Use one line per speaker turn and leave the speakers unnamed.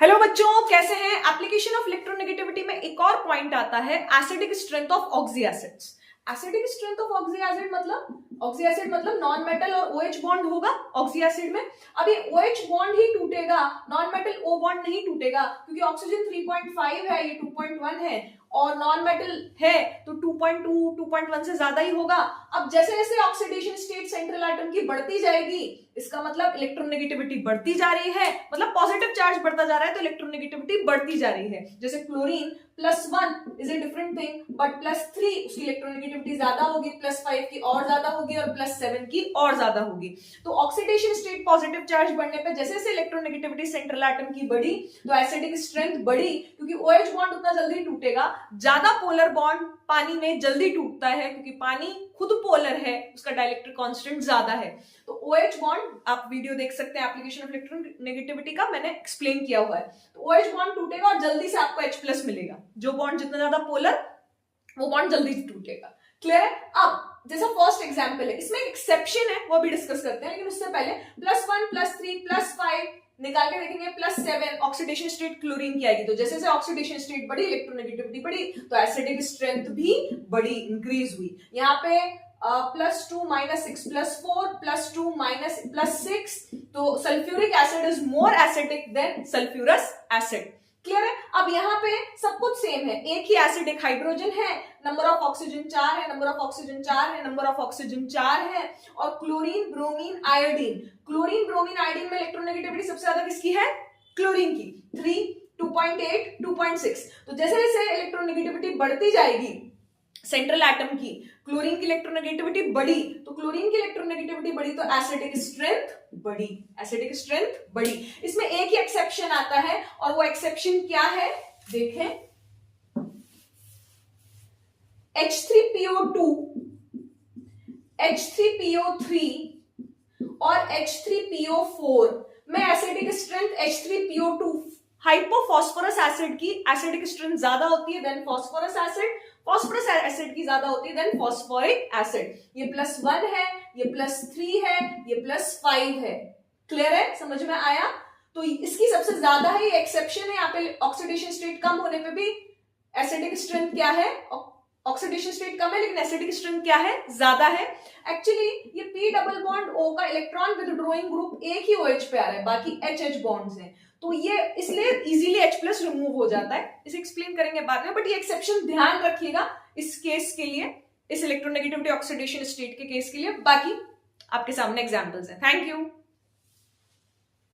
Hello बच्चों, कैसे हैं। एप्लीकेशन ऑफ इलेक्ट्रोनेगेटिविटी में एक और पॉइंट आता है acidic strength of oxy acids. Acidic strength of oxy acid मतलब नॉन मेटल और OH बॉन्ड होगा ऑक्सी एसिड में। अब ये OH बॉन्ड ही टूटेगा, नॉन मेटल O बॉन्ड नहीं टूटेगा, क्योंकि ऑक्सीजन 3.5 है, ये 2.1 है और नॉन मेटल है तो 2.2 2.1 से ज्यादा ही होगा। अब जैसे जैसे ऑक्सीडेशन स्टेट सेंट्रल एटम की बढ़ती जाएगी, इसका मतलब इलेक्ट्रोनेगेटिविटी बढ़ती जा रही है, मतलब पॉजिटिव चार्ज बढ़ता जा रहा है तो इलेक्ट्रोनेगेटिविटी बढ़ती जा रही है। जैसे chlorine +1 is a different thing, but +3 उसकी इलेक्ट्रोनेगेटिविटी ज्यादा होगी, +5 की और ज्यादा होगी और +7 की और ज्यादा होगी। तो ऑक्सीडेशन स्टेट पॉजिटिव चार्ज बढ़ने पे जैसे जैसे इलेक्ट्रोनेगेटिविटी सेंट्रल एटम की बढ़ी तो एसिडिक स्ट्रेंथ बढ़ी, क्योंकि OH बॉन्ड उतना जल्दी टूटेगा। ज्यादा पोलर बॉन्ड पानी में जल्दी टूटता है क्योंकि पानी खुद पोलर है, उसका डाइलेक्ट्रिक कांस्टेंट ज्यादा है। तो OH बॉन्ड आप वीडियो देख सकते हैं एप्लीकेशन ऑफ इलेक्ट्रोनेगेटिविटी का, मैंने एक्सप्लेन किया हुआ है। तो OH बॉन्ड टूटेगा और जल्दी से आपको H+ मिलेगा। जो बॉन्ड जितना ज्यादा पोलर वो बॉन्ड जल्दी टूटेगा। क्लियर है। अब जैसा फर्स्ट एग्जांपल है, इसमें एक एक्सेप्शन है वो भी डिस्कस करते हैं, लेकिन उससे पहले +1 +3 +5 निकाल के देखेंगे। +7 ऑक्सीडेशन स्टेट क्लोरीन की आएगी, तो जैसे जैसे ऑक्सीडेशन स्टेट बढ़ी इलेक्ट्रोनेगेटिविटी बढ़ी तो एसिडिक स्ट्रेंथ भी बढ़ी, इंक्रीज हुई। यहाँ पे +2 -6 +4 +2 +6, तो sulphuric acid is more acidic then sulphurous acid. Clear है। अब यहाँ पे सब कुछ सेम है, एक ही एसिड एक हाइड्रोजन है, नंबर ऑफ ऑक्सीजन 4 है, नंबर ऑफ ऑक्सीजन 4 है, नंबर ऑफ ऑक्सीजन 4 है। और क्लोरीन ब्रोमीन आयोडीन में इलेक्ट्रोनेगेटिविटी सबसे ज्यादा किसकी है? क्लोरीन की, 3 2.8 2.6। तो जैसे जैसे इलेक्ट्रोनेगेटिविटी बढ़ती जाएगी सेंट्रल एटम की, क्लोरीन की इलेक्ट्रोनेगेटिविटी बढ़ी, तो क्लोरीन की इलेक्ट्रोनेगेटिविटी बढ़ी तो एसिडिक स्ट्रेंथ बढ़ी। इसमें एक ही एक्सेप्शन आता है और वो एक्सेप्शन क्या है देखें। H3PO2 H3PO3 और H3PO4 में acidic strength H3PO2 hypophosphorous acid की एसिडिक स्ट्रेंथ ज्यादा होती है देन फॉस्फोरस एसिड की ज्यादा होती है देन फॉस्फोरिक एसिड। ये +1 है, ये +3 है, ये +5 है। क्लियर है, समझ में आया। तो इसकी सबसे ज्यादा है, ये एक्सेप्शन है। यहाँ पे ऑक्सीडेशन स्टेट कम होने पे भी एसिडिक स्ट्रेंथ क्या है, ऑक्सीडेशन स्टेट कम है लेकिन एसिडिक स्ट्रेंथ क्या है, ज्यादा है। एक्चुअली ये P+O का इलेक्ट्रॉन विथड्रॉइंग ग्रुप एक ही OH पे आ रहा है, बाकी H बॉन्ड्स हैं, तो ये इसलिए इजीली H+ रिमूव हो जाता है। इसे एक्सप्लेन करेंगे बाद में, बट ये एक्सेप्शन ध्यान रखिएगा इस केस के लिए, इस इलेक्ट्रोनेगेटिविटी ऑक्सीडेशन स्टेट के केस के लिए। बाकी आपके सामने एग्जांपल्स हैं। Thank you.